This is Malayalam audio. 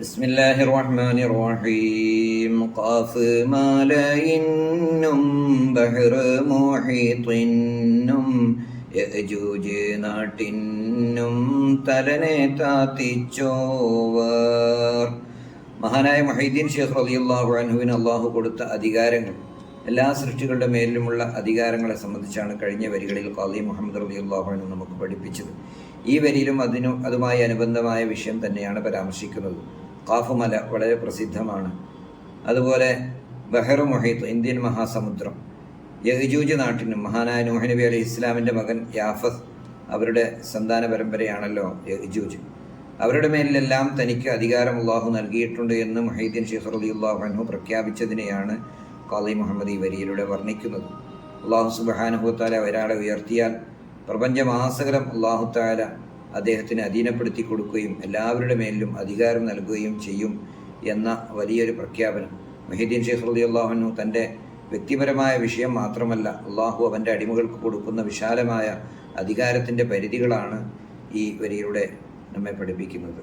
ബിസ്മില്ലാഹിർ റഹ്മാനിർ റഹീം. ഖാഫ് മലയിന്നും ബഹ്ർ മുഹീത്തിന്നും യഅജൂജ് നാട്ടിന്നും തലനെ താത്തിച്ചോവർ. മഹാനായ മുഹീദ്ദീൻ ശൈഖ് റളിയല്ലാഹു അൻഹുവിന് അള്ളാഹു കൊടുത്ത അധികാരങ്ങൾ, എല്ലാ സൃഷ്ടികളുടെ മേലിലുമുള്ള അധികാരങ്ങളെ സംബന്ധിച്ചാണ് കഴിഞ്ഞ വരികളിൽ ഖാദി മുഹമ്മദ് റളിയല്ലാഹു അൻഹു നമുക്ക് പഠിപ്പിച്ചത്. ഈ വരിയിലും അതുമായി അനുബന്ധമായ വിഷയം തന്നെയാണ് പരാമർശിക്കുന്നത്. ഖാഫ് മല വളരെ പ്രസിദ്ധമാണ്. അതുപോലെ ബഹ്ർ മുഹീത്ത്, ഇന്ത്യൻ മഹാസമുദ്രം, യഅജൂജ് നാട്ടിനും മഹാനായ നൂഹ് നബി അലൈഹി ഇസ്ലാമിൻ്റെ മകൻ യാഫത്ത്, അവരുടെ സന്താന പരമ്പരയാണല്ലോ യഅജൂജ്. അവരുടെ മേലിലെല്ലാം തനിക്ക് അധികാരം അള്ളാഹു നൽകിയിട്ടുണ്ട് എന്ന് മുഹീദ്ദീൻ ശൈഖ് റളിയല്ലാഹു അൻഹു പ്രഖ്യാപിച്ചതിനെയാണ് ഖാദി മുഹമ്മദ് ഈ വരിയിലൂടെ വർണ്ണിക്കുന്നത്. അള്ളാഹു സുബ്ഹാനഹു വ തആല ഒരാളെ ഉയർത്തിയാൽ പ്രപഞ്ചമാസകലം അള്ളാഹു തആല അദ്ദേഹത്തിന് അധീനപ്പെടുത്തി കൊടുക്കുകയും എല്ലാവരുടെ മേലിലും അധികാരം നൽകുകയും ചെയ്യും എന്ന വലിയൊരു പ്രഖ്യാപനം. മുഹീദ്ദീൻ ശൈഖ് റളിയല്ലാഹു അൻഹു തൻ്റെ വ്യക്തിപരമായ വിഷയം മാത്രമല്ല, അള്ളാഹു അവൻ്റെ അടിമകൾക്ക് കൊടുക്കുന്ന വിശാലമായ അധികാരത്തിൻ്റെ പരിധികളാണ് ഈ വരിയിലൂടെ നമ്മെ പഠിപ്പിക്കുന്നത്.